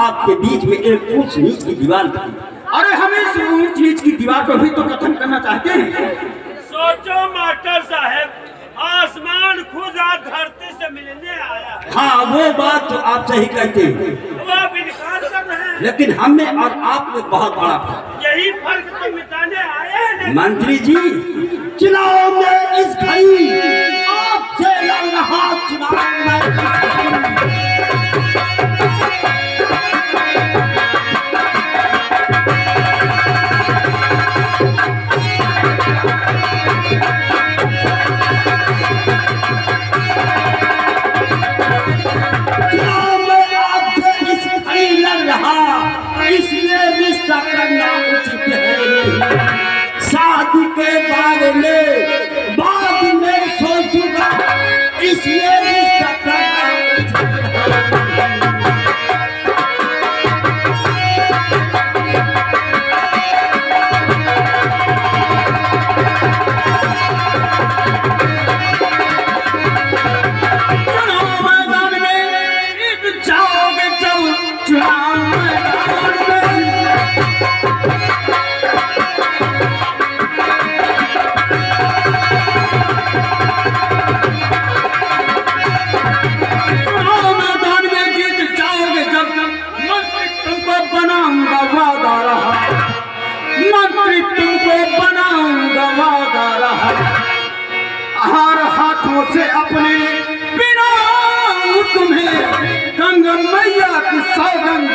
आपके बीच में एक ऊंच नीच की दीवार थी। अरे हम इस ऊंच नीच की दीवार को भी तो खत्म करना चाहते हैं। सोचो मास्टर साहब, आसमान खुद आज धरती से मिलने आया है। हाँ, वो बात तो आप सही कहते हैं, वो आप इनकार कर रहे हैं। लेकिन हमें और आप में बहुत बड़ा फर्क। यही फर्क तो मिटाने आए हैं। मंत्री जी, चुनाव में इस घड़ी आपसे लड़ रहा चुनाव में इसलिए रिश्ता करना उचित है। शादी के बारे में बाद में सोचूंगा, इसलिए रिश्ता करना उचित है। चुनाव मैदान में जाओगे जब चुनाव हर हाथों से अपने बिना तुम्हें गंगा मैया की सौगंध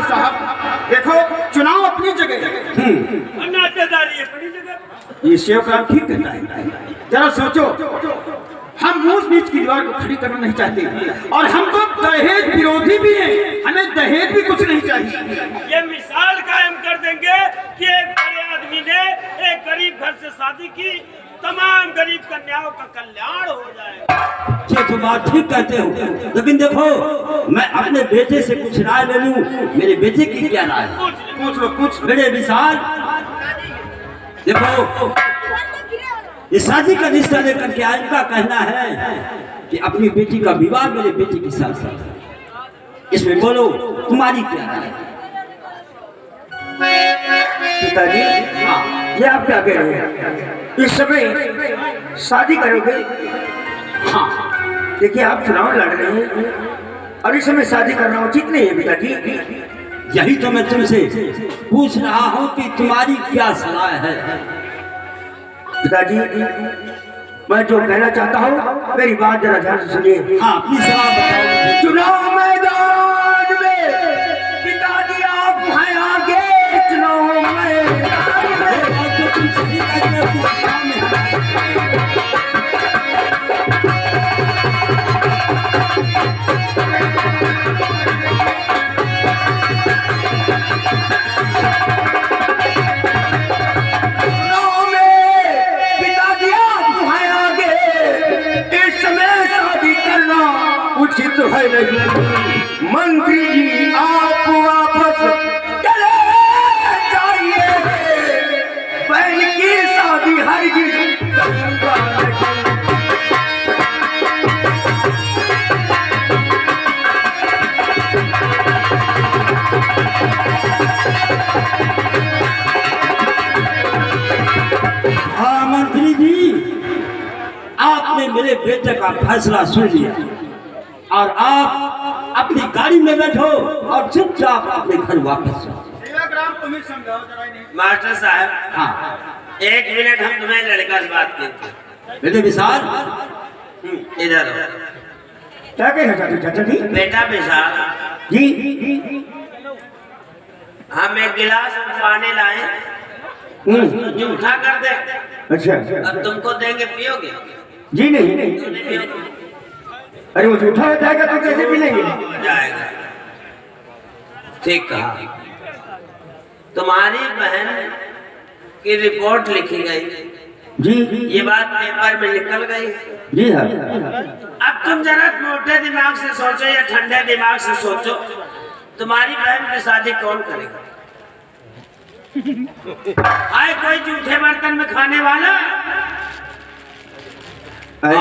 साहब देखो, चुनाव अपनी जगह है, नातेदारी अपनी जगह। ये शिवकाल ठीक कहता है। जरा सोचो, हम ऊंच नीच की दीवार को खड़ी करना नहीं चाहते और हम तो दहेज विरोधी भी हैं। हमें दहेज भी कुछ नहीं चाहिए। ये मिसाल कायम कर देंगे कि एक बड़े आदमी ने एक गरीब घर से शादी की, तमाम गरीब कन्याओं का कल्याण हो जाएगा। ये तो बात ठीक कहते हो, लेकिन देखो, मैं अपने बेटे से कुछ राय ले लूं। मेरे बेटे की क्या राय है? पूछ लो, कुछ। मेरे विशाल, देखो, ये शादी का रिश्ता लेकर के इनका कहना है कि अपनी बेटी का विवाह मेरे बेटे के साथ साथ। इसमें बोलो, तुम्हारी क्या राय है? पिताजी, हाँ, ये आप क्या कह रहे हैं? इस समय शादी करोगे? हाँ, देखिए, आप चुनाव लड़ रहे हैं और इस समय शादी करना उचित नहीं है पिताजी। यही तो मैं तुमसे पूछ रहा हूँ कि तुम्हारी क्या सलाह है? पिताजी, मैं जो कहना चाहता हूँ, मेरी बात जरा ध्यान से सुनिए। हाँ, अपनी सलाह बताओ। चुनाव मैदान में पिताजी आप हैं आगे, चुनाव मैदान में तो तुम सही कहते हो, तुम काम में उचित है नहीं। मंत्री जी, आप वापस चले जाइए। बहन की शादी हरगिज करूंगा नहीं। हाँ मंत्री जी, आपने मेरे बेटे का फैसला सुन लिया और आप अपनी गाड़ी में बैठो और चुपचाप अपने घर वापस जाओ। मास्टर साहब, हाँ, 1 मिनट हम तुम्हें लड़का से बात करते। बेटे विशाल, इधर हो। क्या कहना चाहते चाचा जी? बेटा विशाल जी, हम एक गिलास पानी लाए, जूठा कर दे। अच्छा, अब तुमको देंगे, पियोगे? जी नहीं, क्यों नहीं पियोगे? अरे वो झूठा हो जाएगा तो कैसे मिलेंगे? हो जाएगा। ठीक कहा। तुम्हारी बहन की रिपोर्ट लिखी गई, जी, ये बात पेपर में निकल गई। जी हाँ। अब तुम जरा मोटे दिमाग से सोचो या ठंडे दिमाग से सोचो, तुम्हारी बहन की शादी कौन करेगा? आए कोई जूठे बर्तन में खाने वाला? और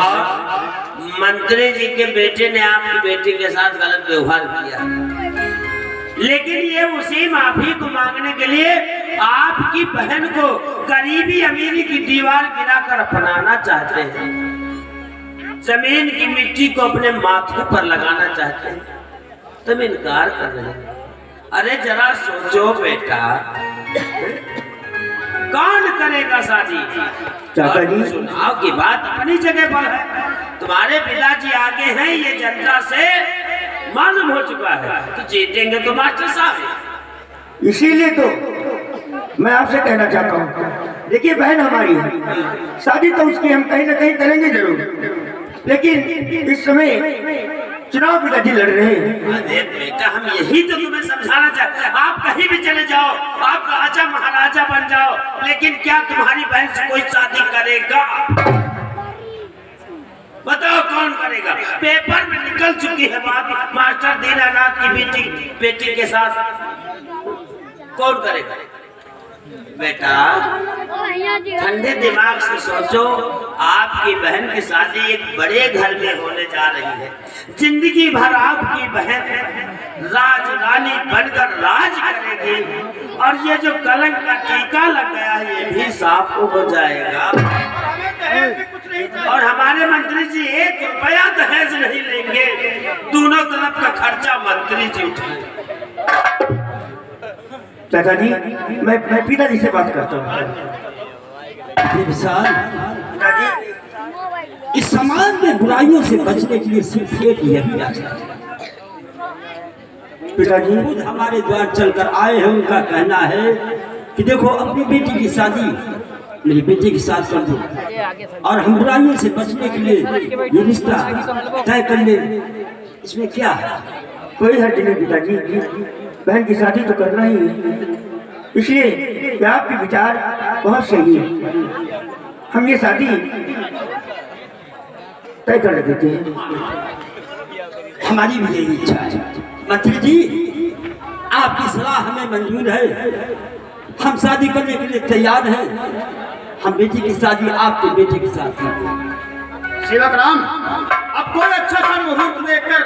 मंत्री जी के बेटे ने आपकी बेटी के साथ गलत व्यवहार किया, लेकिन ये उसी माफी को मांगने के लिए आपकी बहन को गरीबी अमीरी की दीवार गिराकर अपनाना चाहते हैं, जमीन की मिट्टी को अपने माथे पर लगाना चाहते हैं। तुम इनकार कर रहे हो। अरे जरा सोचो बेटा, कौन करेगा शादी? चाचा जी, चुनाव की बात अपनी जगह पर है, तुम्हारे पिताजी आगे हैं, ये जनता से मालूम हो चुका है। तो जीतेंगे तो मास्टर साहब। इसीलिए तो मैं आपसे कहना चाहता हूँ, देखिए बहन हमारी है, शादी तो उसकी हम कहीं ना कहीं करेंगे जरूर, लेकिन इस समय चुनाव पिताजी लड़ रहे हैं। अरे बेटा, हम यही तो तुम्हें समझाना चाहते हैं। आप कहीं भी चले जाओ, आप राजा महाराजा बन जाओ, लेकिन क्या तुम्हारी बहन से कोई शादी करेगा? बताओ कौन करेगा? पेपर में निकल चुकी है बात, मास्टर दीनानाथ की बेटी के साथ कौन करेगा? बेटा ठंडे दिमाग से सोचो, आपकी बहन की शादी एक बड़े घर में होने जा रही है। जिंदगी भर आपकी बहन राज रानी बनकर राज करेगी, और ये जो कलंक का टीका लग गया है ये भी साफ हो जाएगा। और हमारे मंत्री जी 1 रुपया दहेज नहीं लेंगे, दोनों तरफ का खर्चा मंत्री जी उठाएंगे। चाचा जी, मैं पिताजी से बात करता हूँ। इस समाज में बुराइयों से बचने के लिए सिर्फ एक यही रास्ता है। पिताजी, खुद हमारे द्वार चलकर आए हैं, उनका कहना है कि देखो अपनी बेटी की शादी मेरी बेटी के साथ कर दो, और हम बुराइयों से बचने के लिए ये रिश्ता तय कर ले। इसमें क्या है? कोई हर्ज नहीं पिताजी, बहन की शादी तो करना ही है, इसलिए आपके विचार बहुत सही है। हम ये शादी तय कर देते हैं। हमारी भी यही इच्छा है। मंत्री जी, आपकी सलाह हमें मंजूर है, हम शादी करने के लिए तैयार हैं। हम बेटी की शादी आपके बेटे के साथ करते हैं। सेवक राम, अब कोई अच्छा सा मुहूर्त देखकर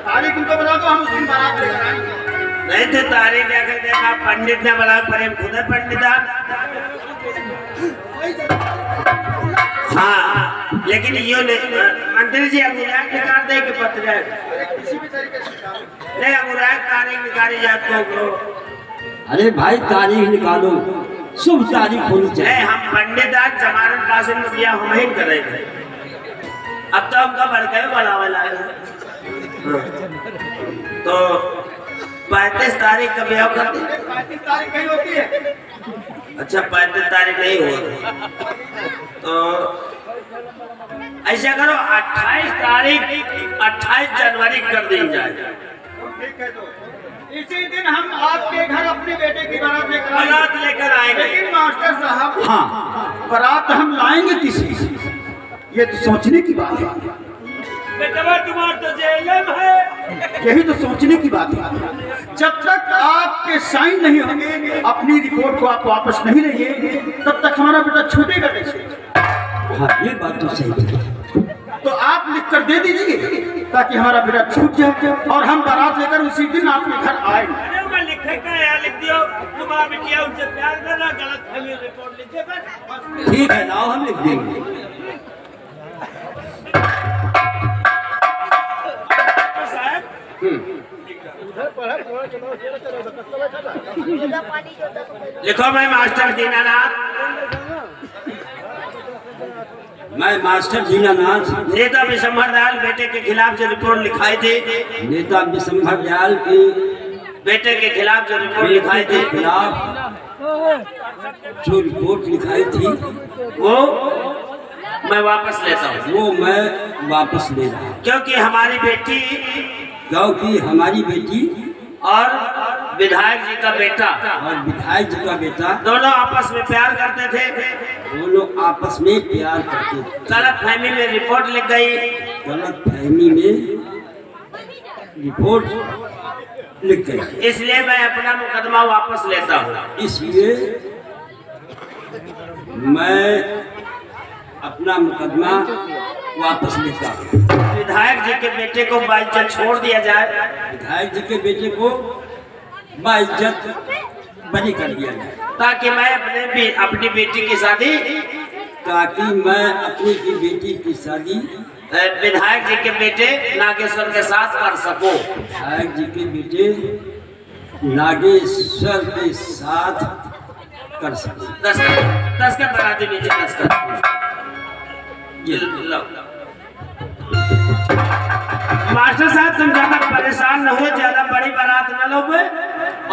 तारीख उनको बता दो, हम उस दिन बारात लेकर आएंगे। नहीं तो तारीख देखकर देखा, पंडित ने बड़ा प्रेम खुद है पंडित। हाँ, लेकिन यो नहीं मंत्री जी, अंगूराग निकाल दे के पत्र नहीं, अंगूराग तारीख निकाली जाती है। अरे भाई तारीख निकालो, शुभ तारीख होनी चाहिए। हम पंडित आज जमानत कासिम में दिया हम ही करेंगे। अब तो हमका बढ़ गए बड़ा वाला तो 35 तारीख का ब्याह कर दी। 35 तारीख कहीं होती है? अच्छा 35 तारीख नहीं होती तो ऐसा करो 28 तारीख 28 जनवरी कर दी जाए। ठीक है, तो इसी दिन हम आपके घर अपने बेटे की बारात लेकर आएंगे। लेकिन मास्टर साहब, हाँ, बारात हम लाएंगे किसी से, ये तो सोचने की बात है। बेटा तुम्हारा तो जेल में है, यही तो सोचने की बात है। जब तक आपके साइन नहीं होंगे, अपनी रिपोर्ट को आप वापस नहीं लेंगे, तब तक हमारा बेटा छूटेगा कैसे? हाँ, ये बात तो सही है। तो आप लिख कर दे दीजिए ताकि हमारा बेटा छूट जाए और हम बारात लेकर उसी दिन आपके घर आए। लिखे का यार लिख दियो, तुम्हारा बिटिया उनसे प्यार करना, गलत फहमी रिपोर्ट लिखे बस। ठीक है, लाओ हम लिख देंगे। लिखो, मैं मास्टर दीनानाथ, मैं मास्टर दीनानाथ, नेता विशंभर दयाल बेटे के खिलाफ जो रिपोर्ट लिखाई थी, नेता विशंभर दयाल की बेटे के खिलाफ जो रिपोर्ट लिखाई थी, खिलाफ जो रिपोर्ट लिखाई थी वो मैं वापस लेता हूँ। वो मैं वापस ले रहा हूँ, क्योंकि हमारी बेटी और विधायक जी का बेटा दोनों आपस में प्यार करते थे। दोनों आपस में प्यार करते थे। गलत फहमी में रिपोर्ट लिख गई। गलत फहमी में रिपोर्ट लिख गए। इसलिए मैं अपना मुकदमा वापस लेता हूँ। इसलिए मैं अपना मुकदमा वापस लेता हूँ। विधायक जी के बेटे को बाइज्जत छोड़ दिया जाए। विधायक जी के बेटे को बाइज्जत बरी कर दिया जाए, ताकि मैं अपनी बेटी की शादी ताकि मैं अपनी की बेटी की शादी विधायक जी के बेटे नागेश्वर के साथ कर सकूं। विधायक जी के बेटे नागेश्वर के साथ कर सकूं। दस्तखत बना दीजिए, दस्तखत। ये लो। मास्टर साहब तुम ज्यादा परेशान न हो, ज्यादा बड़ी बारात न लो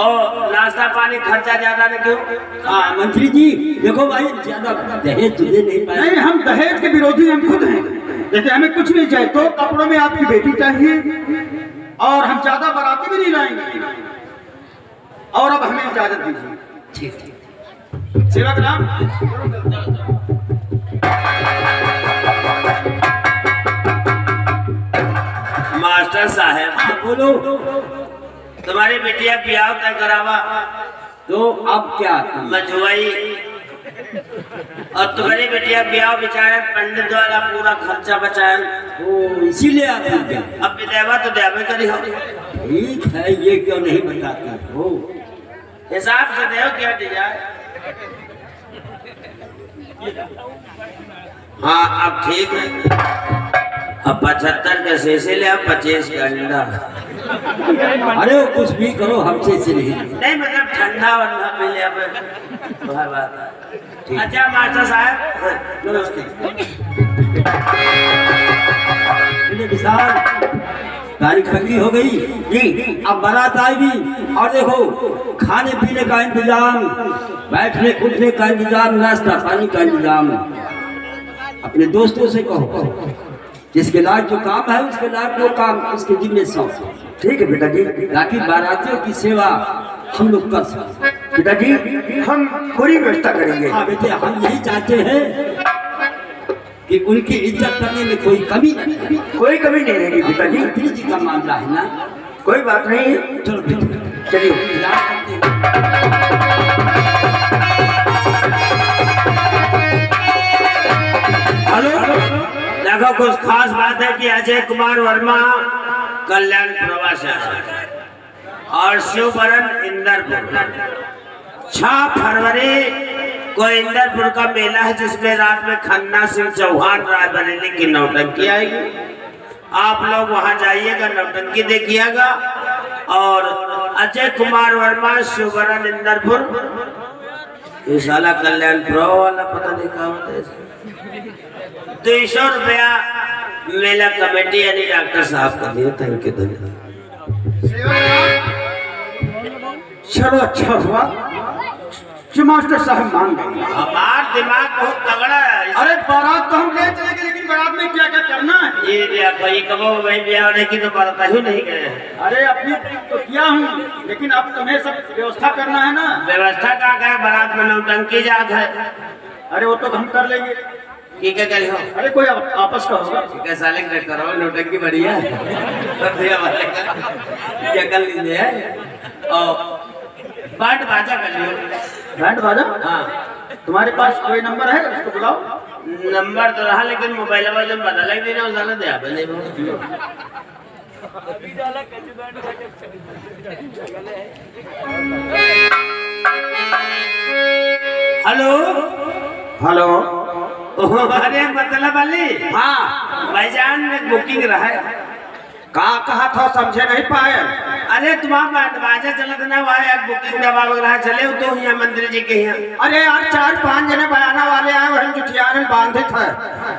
और नाश्ता पानी खर्चा ज्यादा न क्यों। हाँ मंत्री जी देखो भाई, ज्यादा दहेज तुझे नहीं पाए। नहीं, हम दहेज के विरोधी हम खुद हैं। देखिए हमें कुछ नहीं चाहिए, 2 कपड़ों में आपकी बेटी चाहिए और हम ज्यादा बाराती भी नहीं लाएंगे। और अब हमें इजाजत दीजिए। ठीक। सेवक राम, मास्टर साहब बोलो। तुम्हारी बेटिया ब्याह तय करावा तो अब क्या? मझुआई और तुम्हारी बेटिया ब्याह बेचारे पंडित द्वारा पूरा खर्चा बचाए। ओ इसीलिए आप क्या? अब विदेवा तो देवे करी हो। ठीक है, ये क्यों नहीं बताते हो? हिसाब से देव क्या डिजाइन। हाँ अब ठीक है। अब 75 के शीशे ले, अब 25 का अंडा। अरे वो कुछ भी करो, हमसे से नहीं। नहीं मतलब ठंडा वंडा मिले अब। अच्छा मास्टर साहब नमस्ते। विशाल तारीख खंगी हो गई जी, अब बारात आएगी और देखो खाने पीने का इंतजाम, बैठने उठने का इंतजाम, नाश्ता पानी का इंतजाम अपने दोस्तों से कहो। जिसके लायक जो काम है उसके लायक वो काम उसके जिम्मे सौंपो। ठीक है पिताजी। ताकि बारातियों की सेवा हम लोग कर सकें। पिताजी हम पूरी व्यवस्था करेंगे। हाँ बेटे, हम यही चाहते हैं कि उनकी इज्जत करने में कोई कमी नहीं। कोई कमी नहीं रहेगी पिताजी। मंत्री जी का मामला है ना, कोई बात नहीं है। चलो बेटे चलिए। इंतजार करते हैं। हेलो, देखो कुछ खास बात है कि अजय कुमार वर्मा कल्याण प्रवास और शिवबरन इंदरपुर 6 फरवरी को इंदरपुर का मेला है, जिसमें रात में खन्ना सिंह चौहान रायबरेली की नौटंकी आएगी। आप लोग वहां जाइएगा, नौटंकी देखिएगा। और अजय कुमार वर्मा शिवबरन इंदरपुर, ये साला कल्याण प्रो वाला पता नहीं कहा होता है। 200 रुपया मेला कमेटी यानी डॉक्टर साहब का दिया। थैंक यू धन्यवाद। चलो अच्छा हुआ जो मास्टर साहब मान गए। हमारा दिमाग बहुत तगड़ा है। अरे बारात तो हम ले चलेंगे, लेकिन बारात में क्या क्या करना है? ये ब्याह भाई कबो भाई ब्याह होने की तो बात ही नहीं गए। अरे अपनी तो किया हूँ, लेकिन अब तुम्हें सब व्यवस्था करना है ना। व्यवस्था का क्या, बारात में नौटंकी जात है। अरे वो तो हम कर लेंगे। ठीक है करी हो। अरे कोई आपस का होगा। ठीक है साले का करो नौटंकी बढ़िया क्या कर लीजिए। और बैंड बाजा कर लियो। बैंड बाजा? हाँ तुम्हारे पास कोई नंबर है? उसको बुलाओ। नंबर तो रहा, लेकिन मोबाइल जब बदल ही नहीं साला दे आप नहीं। Hello hello. अरे मतलब अली, हाँ भाईजान बुकिंग रहा है। कहा था समझे नहीं पाए। अरे तुम्हारा बाजा चलत ना वहाँ बुकिंग दबा वगैरह चले तो यहाँ मंदिर जी के यहाँ। अरे यार 4-5 जने बयाना वाले आए, वही जुठियारन बांधित है।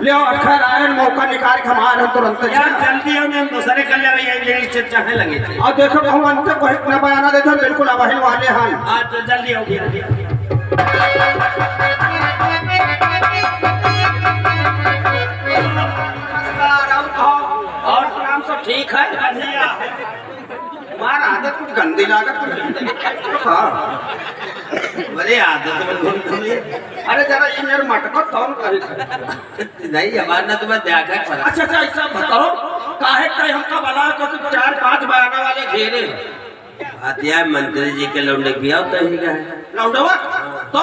ले अखर आयन मौका निकाल के हमारे तुरंत यार जल्दी हो नहीं दूसरे कर ले भैया, मेरी चाहे लगे थे। और देखो कहूँ अंत को इतना बयाना देते बिल्कुल अवहिल वाले हैं। हाँ तो जल्दी हो गया। और नाम सब ठीक है? तुम्हारा आदत कुछ गंदी लागत। हाँ बड़े आदत में घूम घूम। अरे जरा ये मेरे मटको तौल कर नहीं हमारा ना तुम्हें देखा पड़ा। अच्छा ऐसा करो, काहे का हमका बला को 4-5 बयाना वाले घेरे। हत्या मंत्री जी के लौंडे भी होता ही है लौंडवा तो